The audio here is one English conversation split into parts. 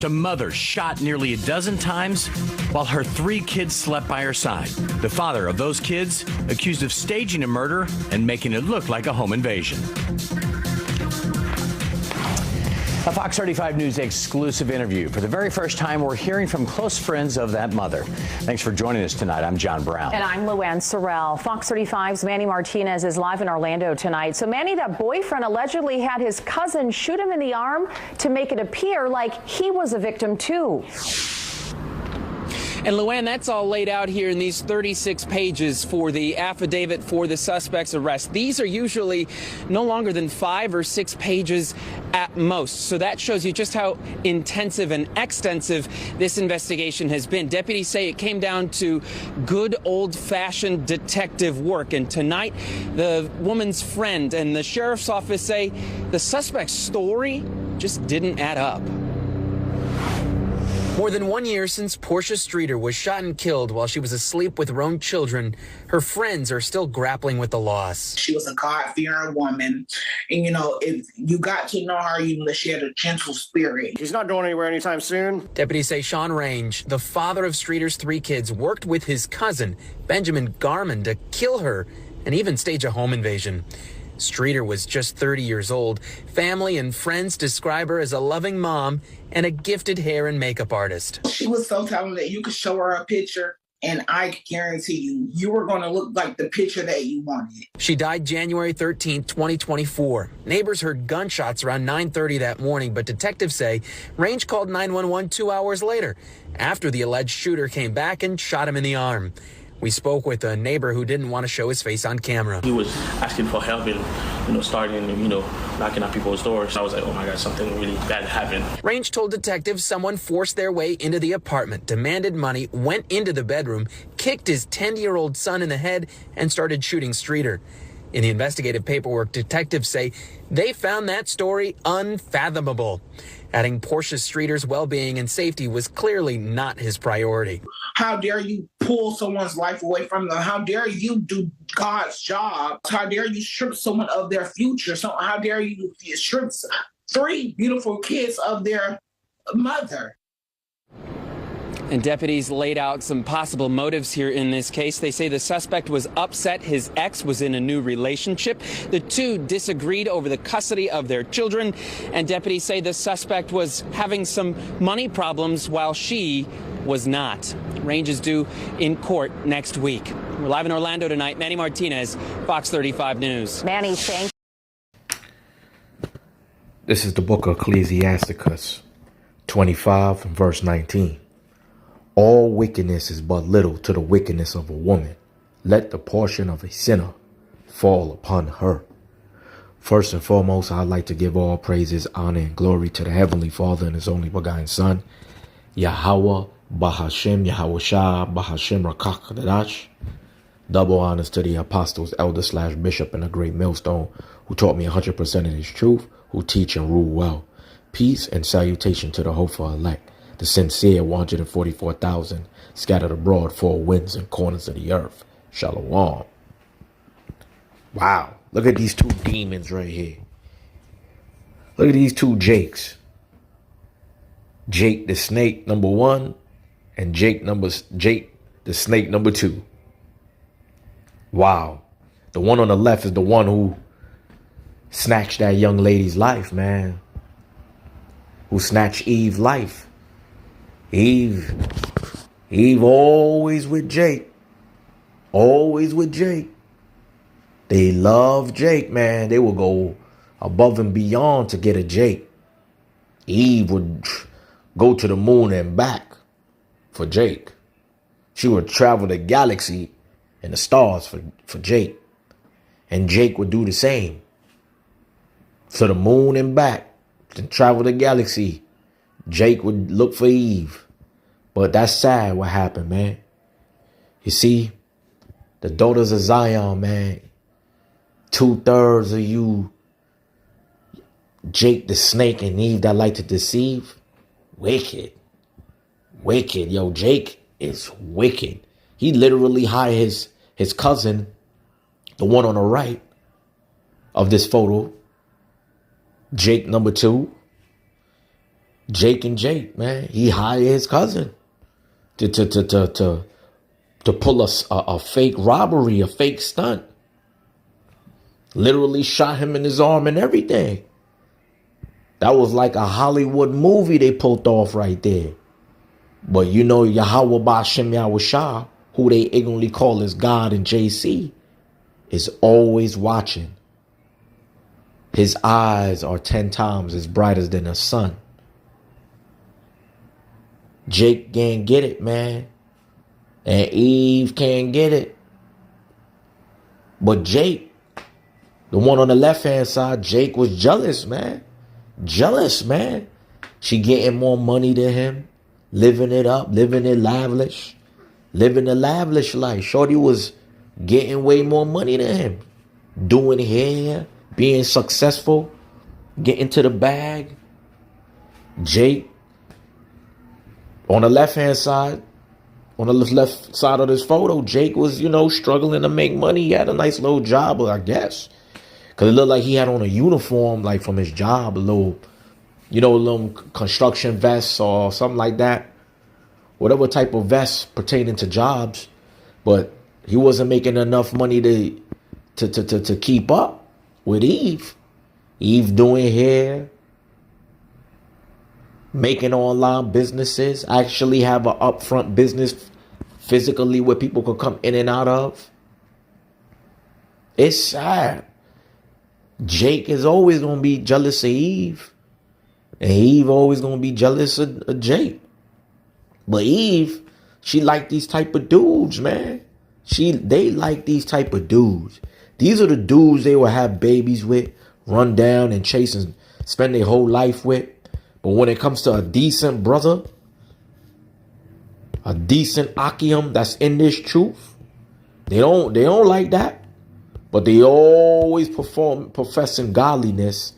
A mother shot nearly a dozen times while her 3 kids slept by her side. The father of those kids accused of staging a murder and making it look like a home invasion. A Fox 35 News exclusive interview. For the very first time, we're hearing from close friends of that mother. Thanks for joining us tonight. I'm John Brown. And I'm Luann Sorrell. Fox 35's Manny Martinez is live in Orlando tonight. So Manny, that boyfriend allegedly had his cousin shoot him in the arm to make it appear like he was a victim too. And Luann, that's all laid out here in these 36 pages for the affidavit for the suspect's arrest. These are usually no longer than 5 or 6 pages at most. So that shows you just how intensive and extensive this investigation has been. Deputies say it came down to good old-fashioned detective work. And tonight, the woman's friend and the sheriff's office say the suspect's story just didn't add up. More than 1 year since Portia Streeter was shot and killed while she was asleep with her own children, her friends are still grappling with the loss. She was a God-fearing woman. And, you know, if you got to know her, you know that she had a gentle spirit. She's not going anywhere anytime soon. Deputies say Sean Range, the father of Streeter's 3 kids, worked with his cousin, Benjamin Garman, to kill her and even stage a home invasion. Streeter was just 30 years old. Family and friends describe her as a loving mom and a gifted hair and makeup artist. She was so talented. You could show her a picture, and I guarantee you were going to look like the picture that you wanted. She died January 13, 2024. Neighbors heard gunshots around 9:30 that morning, but detectives say Range called 911 2 hours later, after the alleged shooter came back and shot him in the arm. We spoke with a neighbor who didn't want to show his face on camera. He was asking for help and, starting, knocking on people's doors. I was like, oh my God, something really bad happened. Range told detectives someone forced their way into the apartment, demanded money, went into the bedroom, kicked his 10-year-old son in the head, and started shooting Streeter. In the investigative paperwork, detectives say they found that story unfathomable, adding Portia Streeter's well-being and safety was clearly not his priority. How dare you pull someone's life away from them? How dare you do God's job? How dare you strip someone of their future? So how dare you strip 3 beautiful kids of their mother? And deputies laid out some possible motives here in this case. They say the suspect was upset his ex was in a new relationship. The 2 disagreed over the custody of their children. And deputies say the suspect was having some money problems while she was not. Range is due in court next week. We're live in Orlando tonight. Manny Martinez, Fox 35 News. Manny, thank you. This is the book of Ecclesiasticus 25 and verse 19. All wickedness is but little to the wickedness of a woman. Let the portion of a sinner fall upon her. First and foremost, I'd like to give all praises, honor, and glory to the Heavenly Father and His only begotten Son, Yahweh, Bahashem, Yahweh Shah, Bahashem Rakach Kadash. Double honors to the apostles, elder / bishop, and a great millstone who taught me 100% of His truth, who teach and rule well. Peace and salutation to the hopeful elect, the sincere 144,000 scattered abroad 4 winds and corners of the earth. Shalom. Wow. Look at these 2 demons right here. Look at these 2 Jakes. Jake the snake number 1 and Jake the snake number 2. Wow. The one on the left is the one who snatched that young lady's life, man. Who snatched Eve's life. Eve always with Jake. Always with Jake. They love Jake, man. They will go above and beyond to get a Jake. Eve would go to the moon and back for Jake. She would travel the galaxy and the stars for Jake. And Jake would do the same. To the moon and back. To travel the galaxy. Jake would look for Eve. But that's sad what happened, man. You see, the daughters of Zion, man. 2/3 of you, Jake the snake and Eve that like to deceive. Wicked. Wicked. Yo, Jake is wicked. He literally hired his cousin, the one on the right of this photo, Jake number 2. Jake and Jake, man, he hired his cousin to pull a fake robbery, a fake stunt. Literally shot him in his arm and everything. That was like a Hollywood movie they pulled off right there. But you know, Yahweh Ba'Shem Yahushua, who they ignorantly call as God and JC, is always watching. His eyes are 10 times as bright as than the sun. Jake can't get it, man. And Eve can't get it. But Jake, the one on the left-hand side, Jake was jealous, man. Jealous, man. She getting more money than him. Living it up, living it lavish. Living a lavish life. Shorty was getting way more money than him. Doing hair, being successful, getting to the bag. Jake, on the left-hand side, on the left side of this photo, Jake was, struggling to make money. He had a nice little job, I guess. Because it looked like he had on a uniform, like from his job, a little construction vest or something like that. Whatever type of vest pertaining to jobs. But he wasn't making enough money to keep up with Eve. Eve doing hair, making online businesses, actually have an upfront business physically where people could come in and out of. It's sad. Jake is always going to be jealous of Eve. And Eve always going to be jealous of Jake. But Eve, she like these type of dudes, man. They like these type of dudes. These are the dudes they will have babies with, run down and chase and spend their whole life with. But when it comes to a decent brother, a decent Akim that's in this truth, they don't like that. But they always professing godliness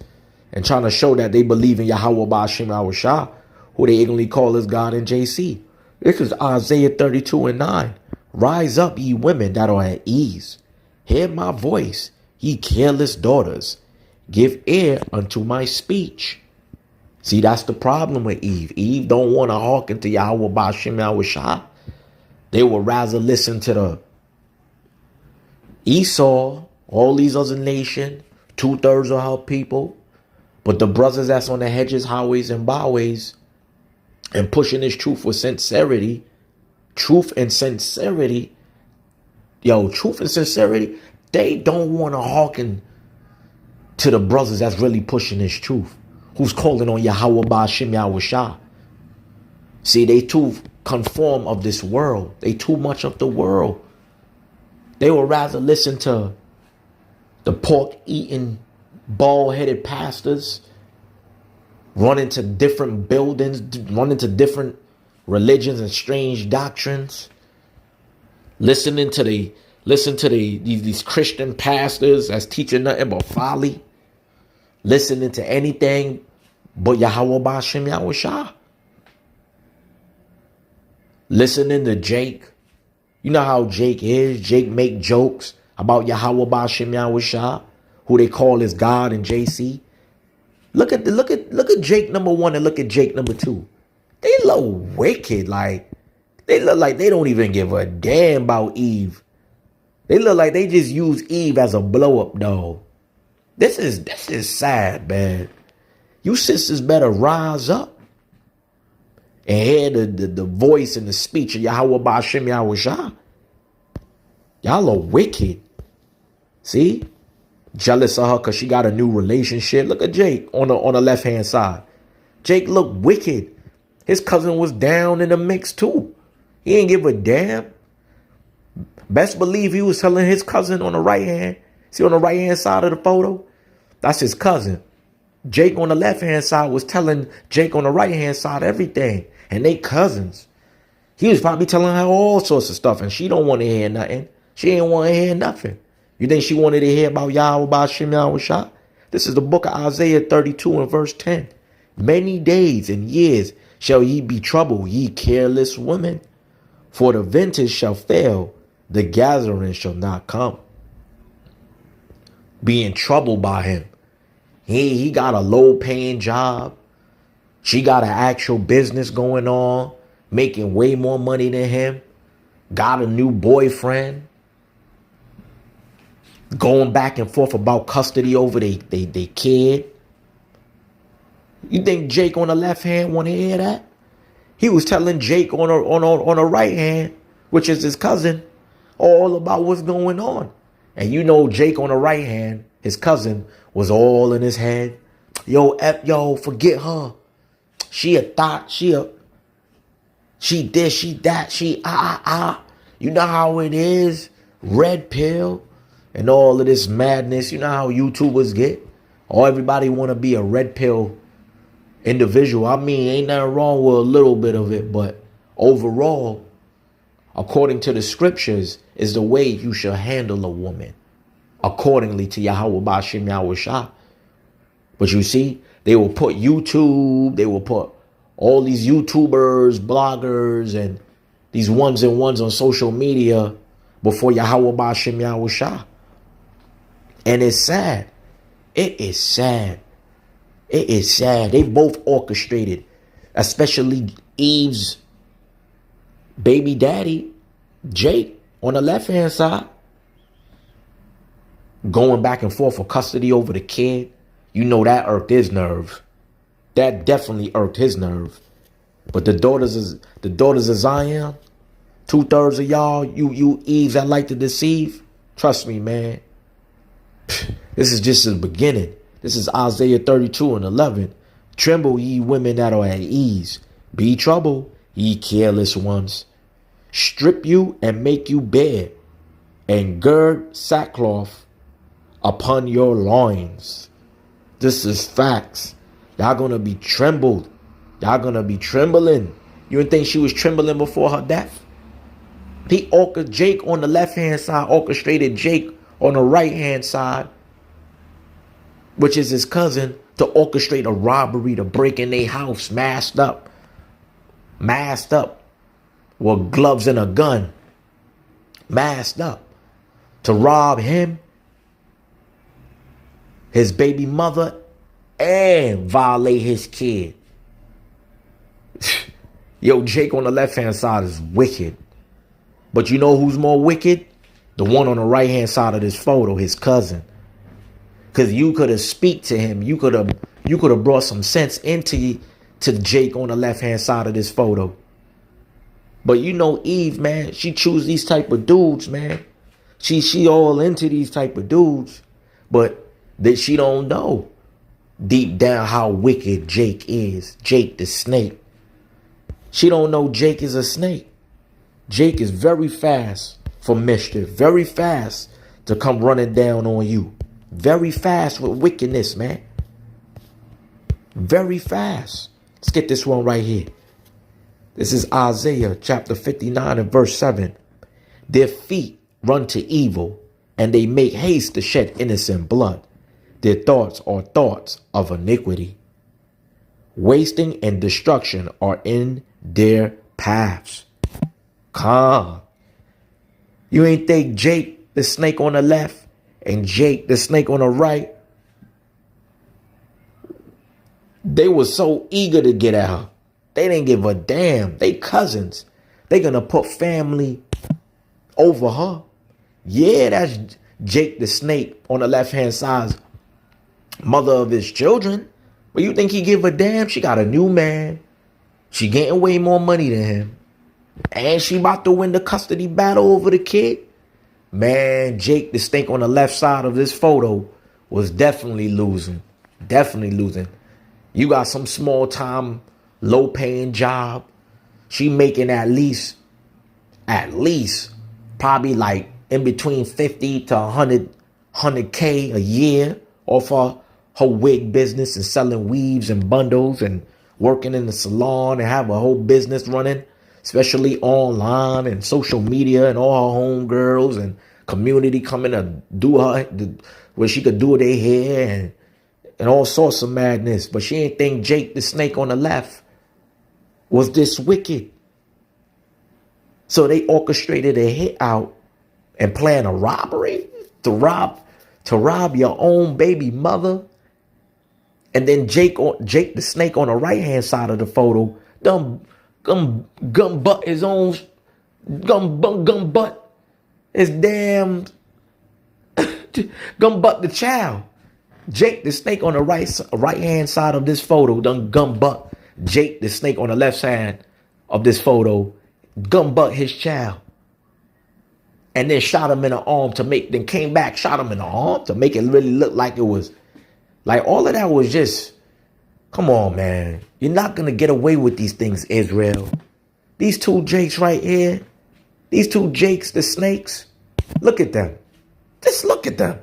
and trying to show that they believe in Yahweh Ba'Shem Yahushua, who they ignorantly call as God and JC. This is Isaiah 32:9. Rise up, ye women that are at ease. Hear my voice, ye careless daughters. Give ear unto my speech. See, that's the problem with Eve. Eve don't want to hearken to Yahweh Ba'Shem Yahushua. They would rather listen to the Esau, all these other nations, 2/3 of her people. But the brothers that's on the hedges, highways, and byways, and pushing this truth with sincerity, truth and sincerity, they don't want to hearken to the brothers that's really pushing this truth, who's calling on Yahweh Ba'Shem Yahushua. See, they too conform of this world. They too much of the world. They would rather listen to the pork-eating, bald-headed pastors, run into different buildings, run into different religions and strange doctrines. Listen to these Christian pastors that's teaching nothing but folly. Listening to anything but Yahweh Ba'Shem Yahushua. Listening to Jake. You know how Jake is. Jake make jokes about Yahweh Ba'Shem Yahushua, who they call as God and JC. Look at Jake number 1 and look at Jake number 2. They look wicked. They look like they don't even give a damn about Eve. They look like they just use Eve as a blow up dog. This is sad, man. You sisters better rise up and hear the voice and the speech of Yahweh Ba'Shem Yahushua. Y'all are wicked. See? Jealous of her because she got a new relationship. Look at Jake on the left-hand side. Jake looked wicked. His cousin was down in the mix too. He ain't give a damn. Best believe he was telling his cousin on the right hand. See on the right-hand side of the photo? That's his cousin. Jake on the left-hand side was telling Jake on the right-hand side everything. And they cousins. He was probably telling her all sorts of stuff. And she don't want to hear nothing. She ain't want to hear nothing. You think she wanted to hear about Yahweh Ba'Shem Yahushua? This is the book of Isaiah 32 and verse 10. Many days and years shall ye be troubled, ye careless women. For the vintage shall fail, the gathering shall not come. Being troubled by him. He got a low paying job. She got an actual business going on, making way more money than him, got a new boyfriend, going back and forth about custody over they kid. You think Jake on the left hand want to hear that? He was telling Jake on the right hand, which is his cousin, all about what's going on. And you know Jake on the right hand, his cousin, was all in his head. Yo, forget her. She a thought, she this, she that, You know how it is. Red pill and all of this madness. You know how YouTubers get. Or everybody want to be a red pill individual. I mean, ain't nothing wrong with a little bit of it, but overall, according to the scriptures, is the way you should handle a woman accordingly to Yahweh Bashim Yahweh Shah. But you see, they will put YouTube, they will put all these YouTubers, bloggers, and these ones and ones on social media before Yahweh Bashim Yahweh Shah. And it's sad. It is sad. It is sad. They both orchestrated, especially Eve's baby daddy, Jake, on the left-hand side, going back and forth for custody over the kid. You know that irked his nerve. That definitely irked his nerve. But the daughters of Zion, 2/3 of y'all, you Eves that like to deceive, trust me, man. This is just the beginning. This is Isaiah 32:11. Tremble, ye women that are at ease. Be troubled, ye careless ones. Strip you and make you bare, and gird sackcloth upon your loins. This is facts. Y'all gonna be trembled. Y'all gonna be trembling. You didn't think she was trembling before her death? Jake on the left-hand side orchestrated Jake on the right-hand side, which is his cousin, to orchestrate a robbery, to break in their house, masked up with gloves and a gun, masked up, to rob him, his baby mother, and violate his kid. Yo, Jake on the left-hand side is wicked. But you know who's more wicked? The one on the right-hand side of this photo, his cousin. Because you could have speak to him. You could have brought some sense to Jake on the left-hand side of this photo. But you know Eve, man, she choose these type of dudes, man. She all into these type of dudes. But that she don't know deep down how wicked Jake is. Jake the snake. She don't know Jake is a snake. Jake is very fast for mischief. Very fast to come running down on you. Very fast with wickedness, man. Very fast. Let's get this one right here. This is Isaiah chapter 59 and verse 7. Their feet run to evil, and they make haste to shed innocent blood. Their thoughts are thoughts of iniquity. Wasting and destruction are in their paths. Calm. You ain't think Jake, the snake on the left, and Jake, the snake on the right, they were so eager to get at her. They didn't give a damn. They cousins. They gonna put family over her. Yeah, that's Jake the snake on the left-hand side, mother of his children. But you think he give a damn? She got a new man. She getting way more money than him. And she about to win the custody battle over the kid. Man, Jake the snake on the left side of this photo was definitely losing. Definitely losing. You got some small time, low paying job. She making at least probably like in between 50 to 100K a year off her wig business and selling weaves and bundles and working in the salon and have a whole business running, especially online and social media, and all her homegirls and community coming to do her where she could do their hair and all sorts of madness. But she ain't think Jake the snake on the left was this wicked. So they orchestrated a hit out and planned a robbery to rob your own baby mother And then Jake the snake on the right hand side of the photo, gum butt his own gum butt his damn gum butt the child. Jake the snake on the right hand side of this photo done gum butt Jake the snake on the left side of this photo, gum butt his child. And then shot him in the arm then came back, shot him in the arm to make it really look like it was, like all of that was just, come on, man. You're not going to get away with these things, Israel. These two Jakes right here, these two Jakes, the snakes, look at them. Just look at them.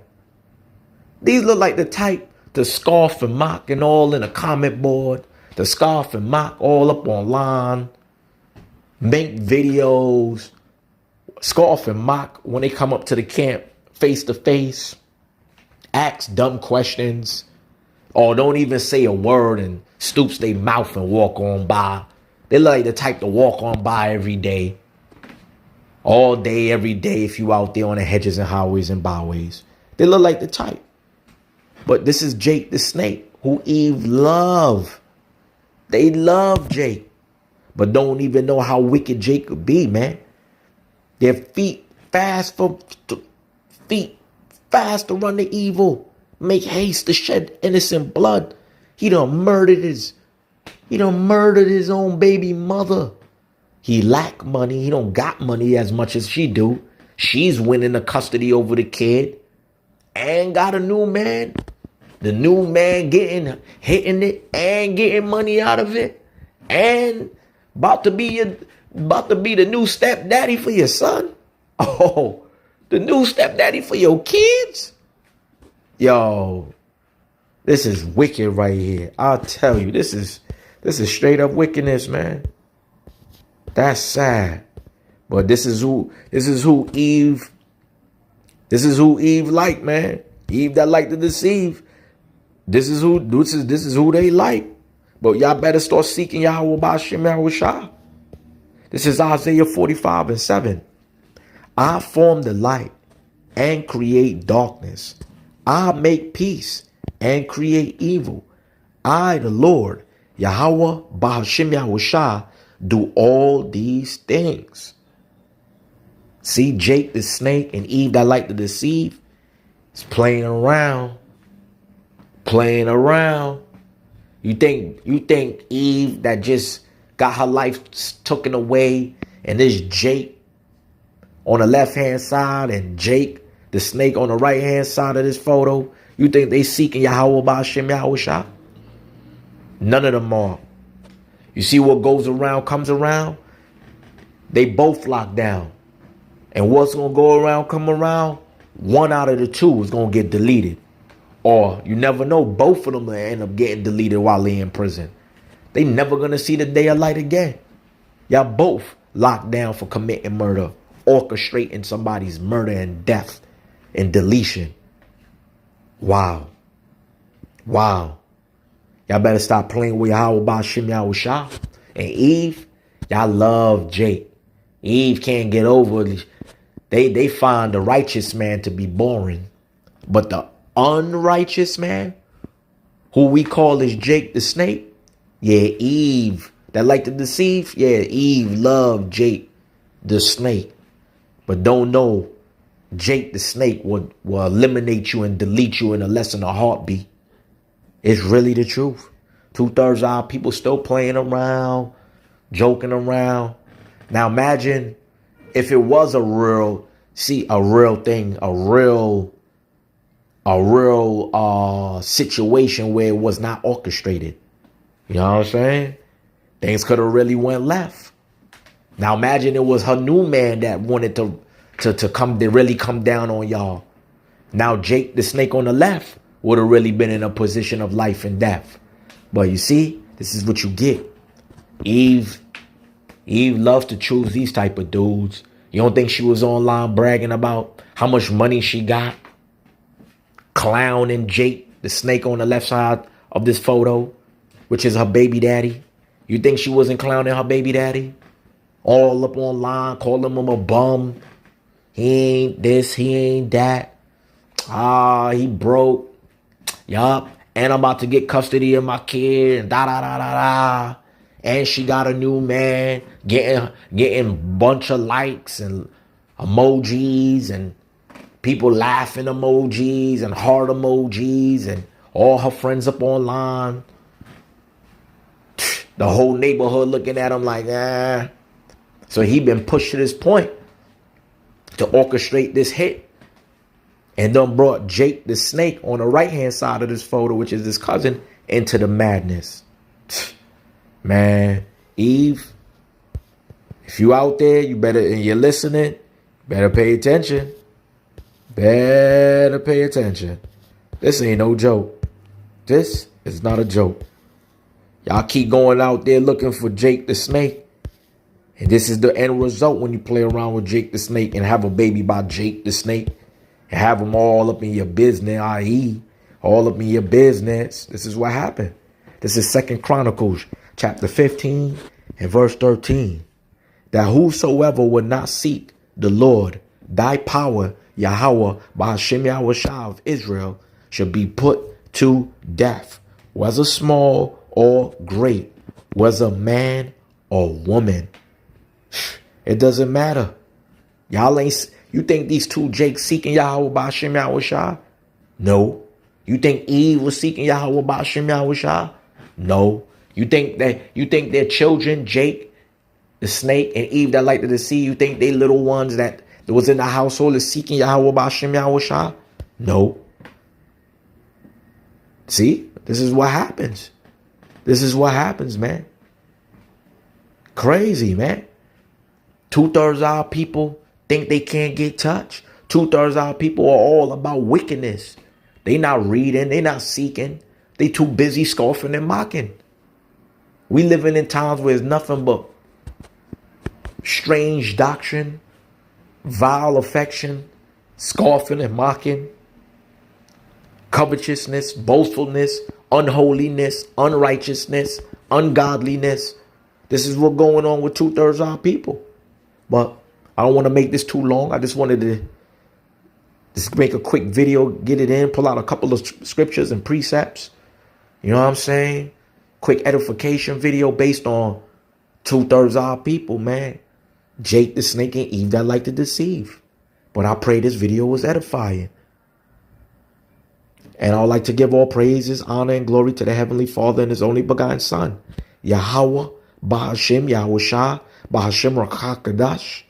These look like the type to scoff and mock and all in a comment board, to scoff and mock all up online, make videos, scoff and mock when they come up to the camp face to face, ask dumb questions, or don't even say a word and stoops their mouth and walk on by. They look like the type to walk on by every day, all day, every day, if you out there on the hedges and highways and byways. They look like the type. But this is Jake the snake, who Eve loved. They love Jake, but don't even know how wicked Jake could be, man. Their feet fast to run the evil, make haste to shed innocent blood. He done murdered his own baby mother. He lack money. He don't got money as much as she do. She's winning the custody over the kid and got a new man. The new man hitting it and getting money out of it, and about to be the new stepdaddy for your son. Oh, the new stepdaddy for your kids. Yo, this is wicked right here. I'll tell you, this is straight up wickedness, man. That's sad. But this is who Eve like, man. Eve that like to deceive. This is who they like. But y'all better start seeking Yahweh B'Shem Yahushua. This is Isaiah 45:7. I form the light and create darkness. I make peace and create evil. I, the Lord, Yahweh B'Shem Yahushua, do all these things. See, Jake the snake and Eve that like to deceive is playing around. You think Eve that just got her life taken away, and this Jake on the left hand side and Jake the snake on the right hand side of this photo, you think they seeking Yahweh B'Shem Yahushua? None of them are. You see what goes around comes around? They both locked down. And what's going to go around come around? One out of the two is going to get deleted. Or you never know, both of them will end up getting deleted while they're in prison. They never going to see the day of light again. Y'all both locked down for committing murder, orchestrating somebody's murder and death and deletion. Wow. Y'all better stop playing with Yahweh B'Shem Yahushua. And Eve, y'all love Jake. Eve can't get over it. They find the righteous man to be boring. But the unrighteous man, who we call is Jake the snake, yeah, Eve that like to deceive, yeah, Eve loved Jake the snake. But don't know Jake the snake will eliminate you and delete you in a less than a heartbeat. It's really the truth. 2/3 of our people still playing around, joking around. Now imagine if it was a real thing, a real situation where it was not orchestrated. You know what I'm saying? Things could have really went left. Now imagine it was her new man that wanted to really come down on y'all. Now Jake the snake on the left would have really been in a position of life and death. But you see, this is what you get. Eve loves to choose these type of dudes. You don't think she was online bragging about how much money she got? Clowning Jake, the snake on the left side of this photo, which is her baby daddy. You think she wasn't clowning her baby daddy? All up online, calling him a bum. He ain't this, he ain't that. He broke. Yup. And I'm about to get custody of my kid and da da da da da. And she got a new man, getting bunch of likes and emojis and people laughing emojis and heart emojis and all her friends up online. The whole neighborhood looking at him like, ah. So he been pushed to this point to orchestrate this hit. And then brought Jake the Snake on the right-hand side of this photo, which is his cousin, into the madness. Man, Eve, if you out there, you better, and you're listening, better pay attention. Better pay attention. This ain't no joke. This is not a joke. Y'all keep going out there looking for Jake the Snake. And this is the end result when you play around with Jake the Snake and have a baby by Jake the Snake. And have them all up in your business, i.e., all up in your business. This is what happened. This is 2 Chronicles, chapter 15 and verse 13. That whosoever would not seek the Lord, thy power, Yahweh, by Hashem Yahushua of Israel, shall be put to death, whether small or great, whether man or woman. It doesn't matter. Y'all ain't... You think these two Jakes seeking Yahweh by Hashem Yahushua? No. You think Eve was seeking Yahweh by Hashem Yahushua? No. You think their children, Jake, the snake, and Eve that like to deceive, you think they little ones that was in the household is seeking Yahweh by Hashem Yahushua? No. See? This is what happens. This is what happens, man. Crazy, man. 2/3 of our people think they can't get touched. 2/3 of our people are all about wickedness. They not reading. They not seeking. They too busy scoffing and mocking. We living in times where it's nothing but strange doctrine, vile affection, scoffing and mocking, covetousness, boastfulness, unholiness, unrighteousness, ungodliness. This is what's going on with 2/3 of our people. But I don't want to make this too long. I just wanted to just make a quick video, get it in, pull out a couple of scriptures and precepts. You know what I'm saying? Quick edification video based on 2/3 of our people, man. Jake the Snake and Eve that like to deceive. But I pray this video was edifying. And I would like to give all praises, honor, and glory to the Heavenly Father and His only begotten Son, Yahweh, Bahashem, Yahushua, Bahashem Rakakadash.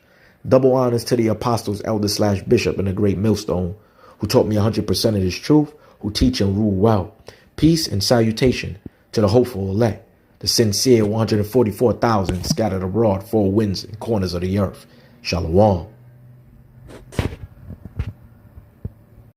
Double honors to the apostles, elders / bishop, and the great millstone, who taught me 100% of this truth, who teach and rule well. Peace and salutation to the hopeful elect, the sincere 144,000 scattered abroad, 4 winds and corners of the earth. Shalom.